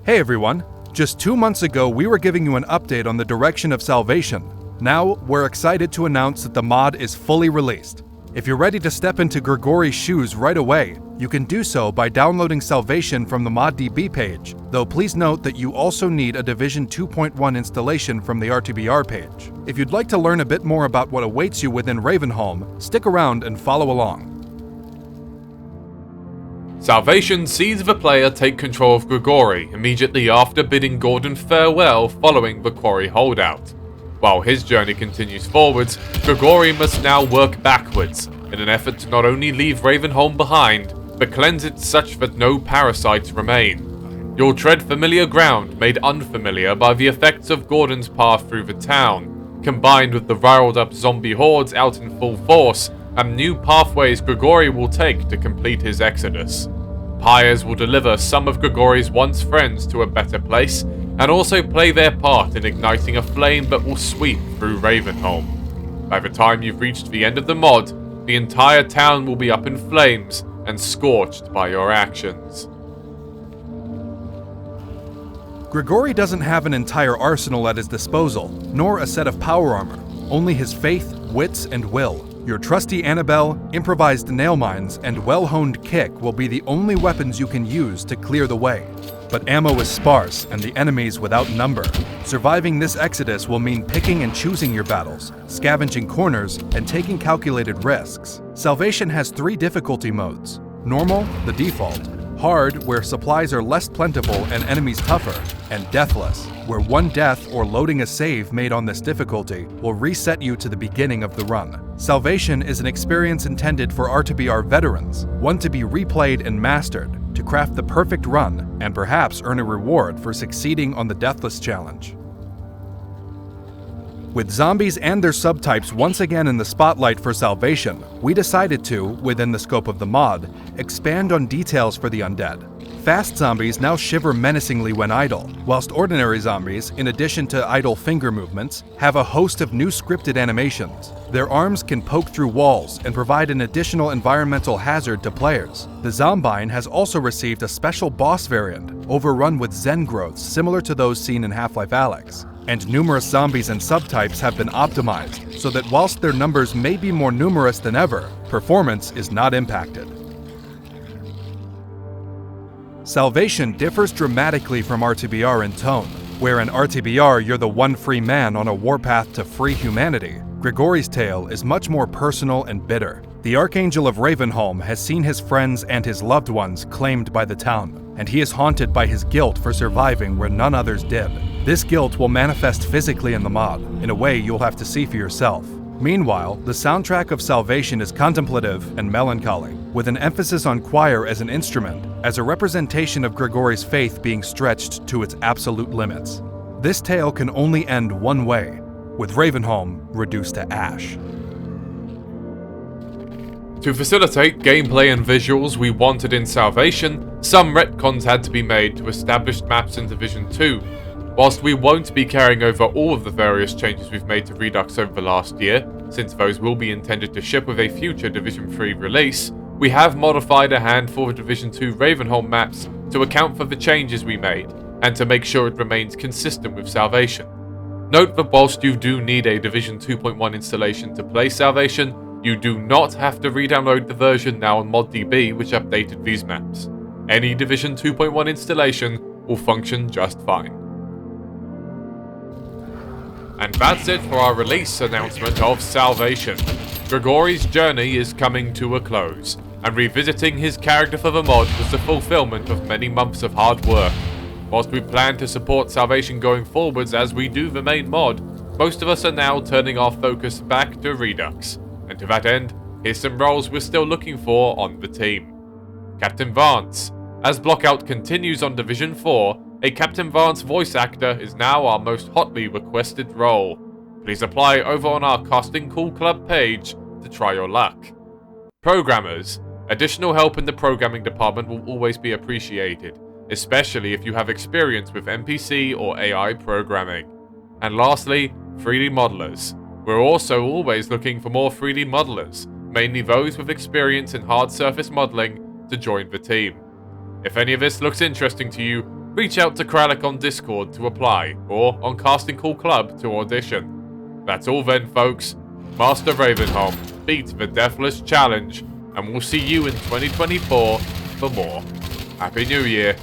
Hey everyone! Just 2 months ago, we were giving you an update on the direction of Salvation. Now, we're excited to announce that the mod is fully released. If you're ready to step into Grigori's shoes right away, you can do so by downloading Salvation from the ModDB page, though please note that you also need a Division 2.1 installation from the RTBR page. If you'd like to learn a bit more about what awaits you within Ravenholm, stick around and follow along. Salvation sees the player take control of Grigori immediately after bidding Gordon farewell following the quarry holdout. While his journey continues forwards, Grigori must now work backwards in an effort to not only leave Ravenholm behind, but cleanse it such that no parasites remain. You'll tread familiar ground made unfamiliar by the effects of Gordon's path through the town, combined with the riled up zombie hordes out in full force, and new pathways Grigori will take to complete his exodus. Pyres will deliver some of Grigori's once friends to a better place, and also play their part in igniting a flame that will sweep through Ravenholm. By the time you've reached the end of the mod, the entire town will be up in flames and scorched by your actions. Grigori doesn't have an entire arsenal at his disposal, nor a set of power armor, only his faith, wits, and will. Your trusty Annabelle, improvised nail mines, and well-honed kick will be the only weapons you can use to clear the way. But ammo is sparse and the enemies without number. Surviving this exodus will mean picking and choosing your battles, scavenging corners, and taking calculated risks. Salvation has 3 difficulty modes. Normal, the default. Hard, where supplies are less plentiful and enemies tougher. And Deathless, where one death or loading a save made on this difficulty will reset you to the beginning of the run. Salvation is an experience intended for RTBR veterans, one to be replayed and mastered, to craft the perfect run, and perhaps earn a reward for succeeding on the Deathless challenge. With zombies and their subtypes once again in the spotlight for Salvation, we decided to, within the scope of the mod, expand on details for the undead. Fast zombies now shiver menacingly when idle, whilst ordinary zombies, in addition to idle finger movements, have a host of new scripted animations. Their arms can poke through walls and provide an additional environmental hazard to players. The Zombine has also received a special boss variant, overrun with Zen growths similar to those seen in Half-Life Alyx. And numerous zombies and subtypes have been optimized, so that whilst their numbers may be more numerous than ever, performance is not impacted. Salvation differs dramatically from RTBR in tone. Where in RTBR you're the one free man on a warpath to free humanity, Grigori's tale is much more personal and bitter. The Archangel of Ravenholm has seen his friends and his loved ones claimed by the town, and he is haunted by his guilt for surviving where none others did. This guilt will manifest physically in the mod, in a way you'll have to see for yourself. Meanwhile, the soundtrack of Salvation is contemplative and melancholy, with an emphasis on choir as an instrument, as a representation of Grigori's faith being stretched to its absolute limits. This tale can only end one way, with Ravenholm reduced to ash. To facilitate gameplay and visuals we wanted in Salvation, some retcons had to be made to established maps in Division 2. Whilst we won't be carrying over all of the various changes we've made to Redux over the last year, since those will be intended to ship with a future Division 3 release, we have modified a handful of Division 2 Ravenholm maps to account for the changes we made, and to make sure it remains consistent with Salvation. Note that whilst you do need a Division 2.1 installation to play Salvation, you do not have to re-download the version now on ModDB which updated these maps. Any Division 2.1 installation will function just fine. And that's it for our release announcement of Salvation. Grigori's journey is coming to a close, and revisiting his character for the mod was the fulfillment of many months of hard work. Whilst we plan to support Salvation going forwards as we do the main mod, most of us are now turning our focus back to Redux. And to that end, here's some roles we're still looking for on the team. Captain Vance. As Blockout continues on Division 4, a Captain Vance voice actor is now our most hotly requested role. Please apply over on our Casting Call Club page to try your luck. Programmers. Additional help in the programming department will always be appreciated, especially if you have experience with NPC or AI programming. And lastly, 3D modelers. We're also always looking for more 3D modelers, mainly those with experience in hard surface modeling, to join the team. If any of this looks interesting to you, Reach out to Kralik on Discord to apply, or on Casting Call Club to audition. That's all then, folks. Master Ravenholm, beat the Deathless challenge, and we'll see you in 2024 for more. Happy New Year!